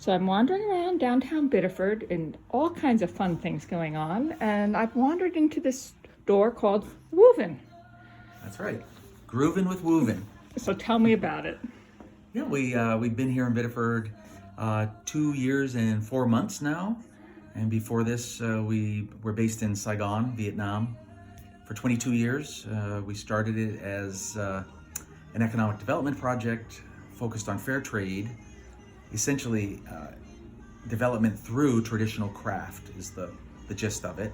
So I'm wandering around downtown Biddeford and all kinds of fun things going on. And I've wandered into this store called Wooven. That's right. Groovin with Wooven. So tell me about it. Yeah, we've been here in Biddeford 2 years and 4 months now. And before this, we were based in Saigon, Vietnam, for 22 years. We started it as an economic development project focused on fair trade. Essentially, development through traditional craft is the gist of it.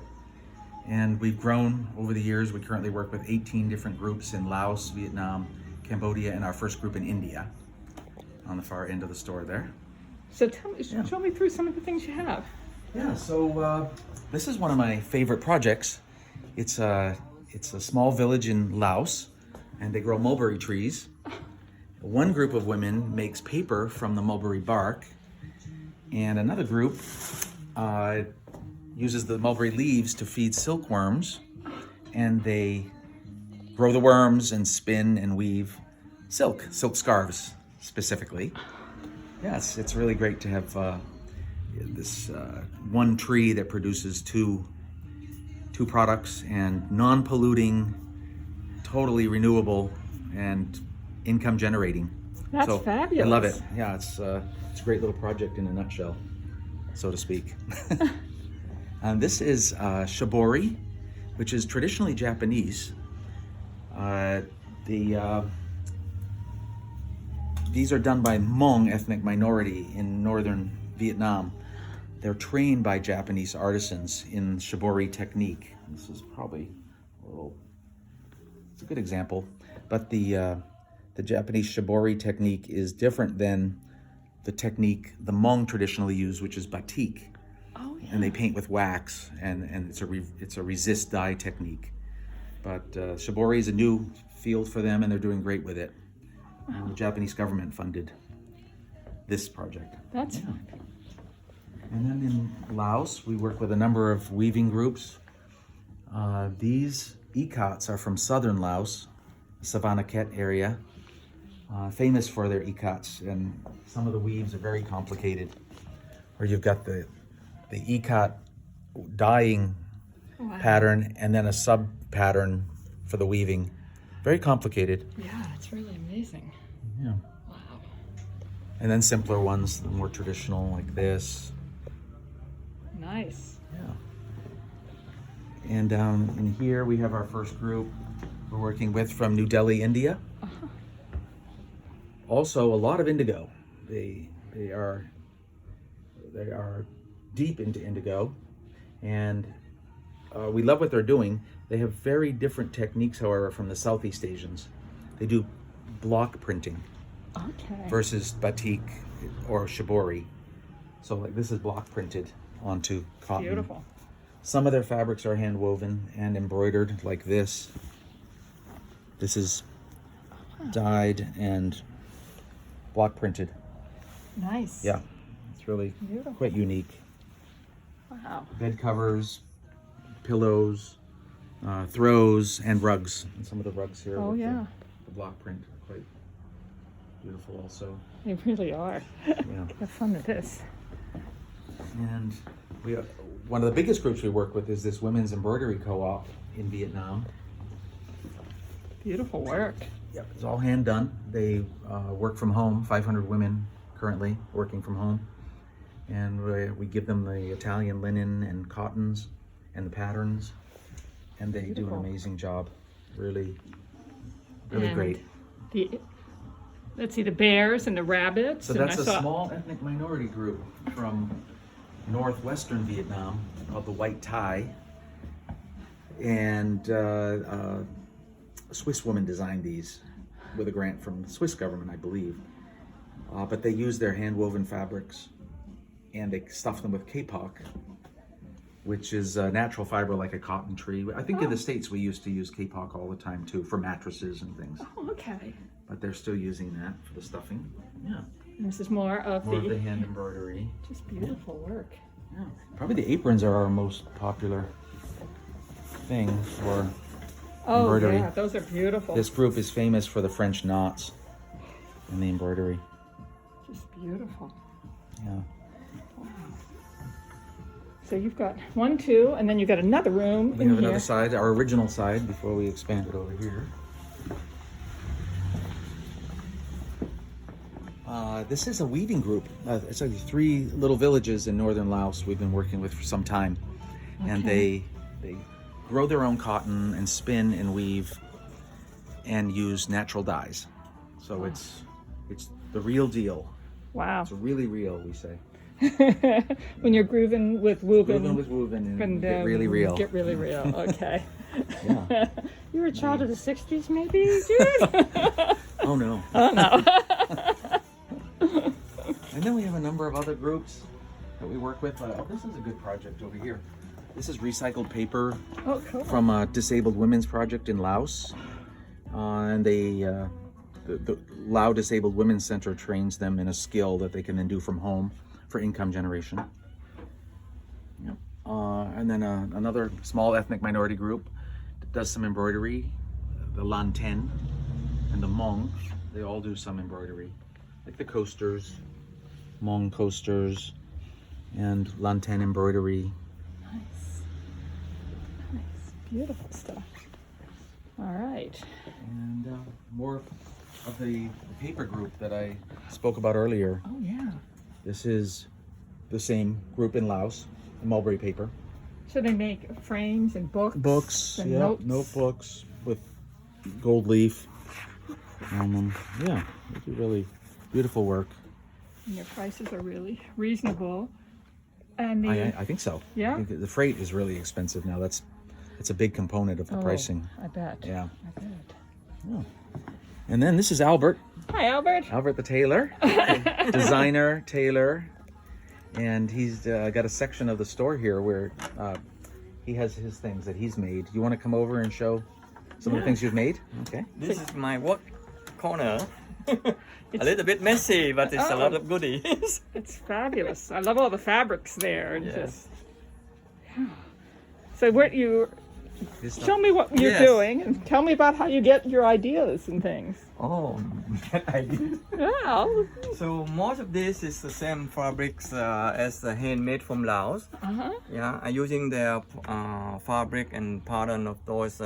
And we've grown over the years. We currently work with 18 different groups in Laos, Vietnam, Cambodia, and our first group in India on the far end of the store there. So show me through some of the things you have. Yeah, so this is one of my favorite projects. It's a small village in Laos, and they grow mulberry trees. One group of women makes paper from the mulberry bark, and another group uses the mulberry leaves to feed silkworms, and they grow the worms and spin and weave silk scarves specifically. Yes, it's really great to have this one tree that produces two products, and non-polluting, totally renewable, and income generating. That's so fabulous. I love it. Yeah, it's a great little project in a nutshell, so to speak. And this is shibori, which is traditionally Japanese. These are done by Hmong ethnic minority in northern Vietnam. They're trained by Japanese artisans in shibori technique. This is probably it's a good example, but the Japanese shibori technique is different than the technique the Hmong traditionally use, which is batik. Oh, yeah. And they paint with wax, and it's a resist dye technique. But shibori is a new field for them, and they're doing great with it. And the Japanese government funded this project. That's And then in Laos, we work with a number of weaving groups. These ikats are from southern Laos, the Savannakhet area, famous for their ikats, and some of the weaves are very complicated. Where you've got the ikat dyeing pattern and then a sub pattern for the weaving. Very complicated. Yeah, it's really amazing. Yeah. Wow. And then simpler ones, the more traditional, like this. Nice. Yeah. And down in here we have our first group we're working with from New Delhi, India. Uh-huh. Also a lot of indigo. They are deep into indigo, and we love what they're doing. They have very different techniques, however, from the Southeast Asians. They do block printing versus batik or shibori. So like this is block printed onto cotton. Beautiful. Some of their fabrics are hand woven and embroidered like this. This is dyed and block printed. Nice. Yeah, it's really Beautiful. quite unique. Wow. Bed covers, pillows, throws, and rugs. And some of the rugs here with the block print are quite beautiful also. They really are. Yeah. Have fun with this. And one of the biggest groups we work with is this women's embroidery co-op in Vietnam. Beautiful work. Yep, it's all hand done. They work from home, 500 women currently working from home. And we give them the Italian linen and cottons and the patterns, and they do an amazing job. Really great. Let's see, the bears and the rabbits. So that's a small ethnic minority group from northwestern Vietnam called the White Thai. And a Swiss woman designed these with a grant from the Swiss government, I believe. But they use their hand-woven fabrics, and they stuff them with kapok, which is a natural fiber like a cotton tree. I think in the States we used to use kapok all the time too for mattresses and things. Oh, okay. But they're still using that for the stuffing. Yeah. And this is more of the hand embroidery. Just beautiful work. Yeah. Probably the aprons are our most popular thing for embroidery. Yeah, those are beautiful. This group is famous for the French knots and the embroidery. Just beautiful. Yeah. So you've got 1, 2, and then you've got another room We in have here. another side, our original side, before we expand it over here. This is a weaving group. It's like 3 little villages in northern Laos we've been working with for some time. And they grow their own cotton and spin and weave and use natural dyes. So it's the real deal. Wow. It's really real, we say. When you're grooving with Wooven. Groovin with Wooven and get really real. Get really real, okay. Yeah. You were a child of the 60s, maybe, dude? Oh no. Oh, no. And then we have a number of other groups that we work with. This is a good project over here. This is recycled paper Oh, cool. from a disabled women's project in Laos. And the Lao Disabled Women's Center trains them in a skill that they can then do from home for income generation. Yep. And then another small ethnic minority group that does some embroidery. The Lanten and the Hmong, they all do some embroidery. Like the coasters, Hmong coasters, and Lanten embroidery. Nice. Nice. Beautiful stuff. All right. And more of the paper group that I spoke about earlier. Oh, yeah. This is the same group in Laos, mulberry paper. So they make frames and books. Books, and yeah, notes. notebooks with gold leaf. Yeah, they do really beautiful work. And your prices are really reasonable. And the, I think so. Yeah? I think the freight is really expensive now. It's a big component of the pricing. I bet. Yeah. I bet. Yeah. And then this is Albert. Hi, Albert. Albert the tailor, designer, tailor. And he's got a section of the store here where he has his things that he's made. You want to come over and show some of the things you've made? Okay. This is my work corner. A little bit messy, but it's a lot of goodies. It's fabulous. I love all the fabrics there. And Yes. just, so what you This show me what you're Yes. doing and tell me about how you get your ideas and things. Oh, that I did. Well, So most of this is the same fabrics as the handmade from Laos. Yeah, I'm using the fabric and pattern of those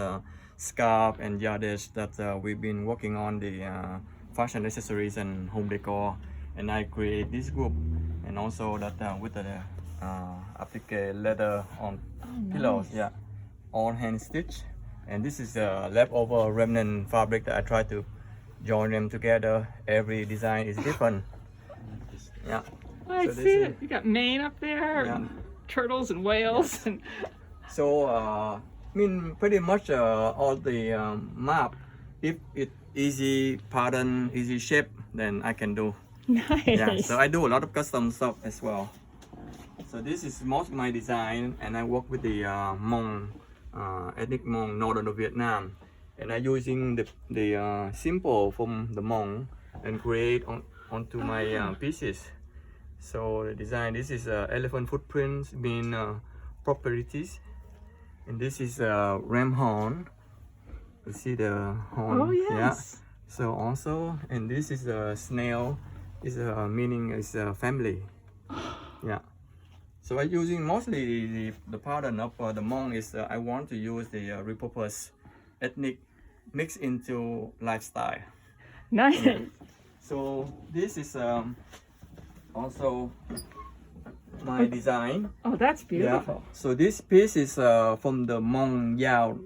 scarf and yardage that we've been working on the fashion accessories and home decor, and I create this group, and also that with the applique leather on pillows. Yeah, all hand stitch, and this is the leftover remnant fabric that I try to join them together. Every design is different. Yeah. I So see this it. You got Maine up there, Yeah. and turtles and whales, and So I mean pretty much all the map. If it easy pattern, easy shape, then I can do. nice. Yeah. So I do a lot of custom stuff as well. So this is most of my design, and I work with the Hmong, ethnic Hmong, northern of Vietnam, and I using the symbol from the Hmong and create onto my pieces. So the design, this is elephant footprints, mean properties, and this is ram horn. You see the horn? Oh, yes. Yeah. So also, and this is a snail. Is meaning is family. Yeah. So I'm using mostly the pattern of the Hmong is I want to use the repurpose ethnic mix into lifestyle. Nice. So this is also my design. Oh, that's beautiful. Yeah. So this piece is from the Hmong Yao,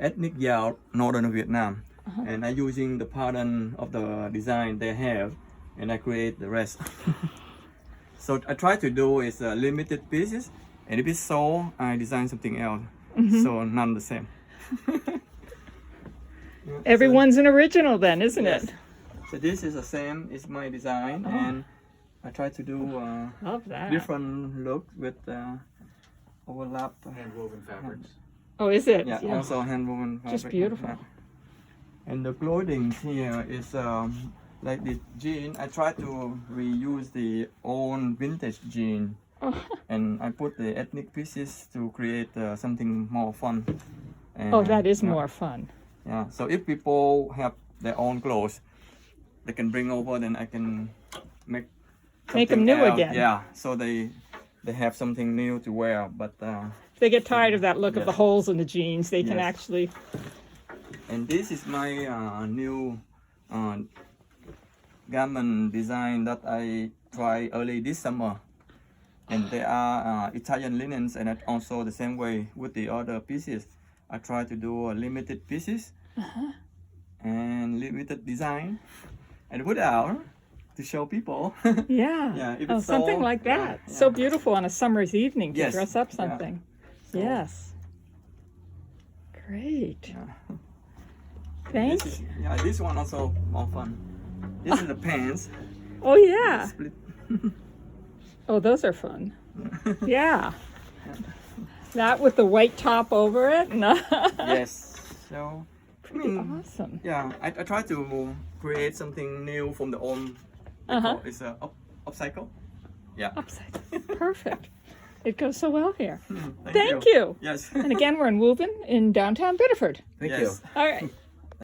ethnic Yao, northern of Vietnam, and I'm using the pattern of the design they have, and I create the rest. So I try to do is limited pieces, and if it's sold, I design something else. So none the same. Yeah, Everyone's an original then, isn't Yes. it? So this is the same. It's my design, and I try to do Love that. different looks with overlap. hand woven fabrics. Oh, is it? Yeah, also hand woven fabric. Just beautiful. Yeah. And the clothing here is like the jean. I try to reuse the old vintage jean, and I put the ethnic pieces to create something more fun. And, Oh, that is yeah, more fun. Yeah. So if people have their own clothes, they can bring over. Then I can make Make them something new else. again. Yeah, so they have something new to wear. But If they get tired of that look of the holes in the jeans, they can Yes. actually. and this is my new garment design that I tried early this summer. And they are Italian linens, and also the same way with the other pieces. I try to do limited pieces and limited design and put out to show people. Yeah. Yeah, if Oh, it's something so- like that. yeah, So yeah. beautiful on a summer's evening to Yes, dress up yeah. something. Yes. Great. Yeah. Thank This you. is, yeah, this one also more fun. This is the pants. Oh, yeah. Split. Oh, those are fun. Yeah. That with the white top over it. Yes. So, I mean, Awesome. yeah, I try to create something new from the old. It's a upcycle. Yeah. Upside. Perfect. It goes so well here. Thank Thank you. Yes. And again, we're in Wooven in downtown Biddeford. Thank Yes. you. All right.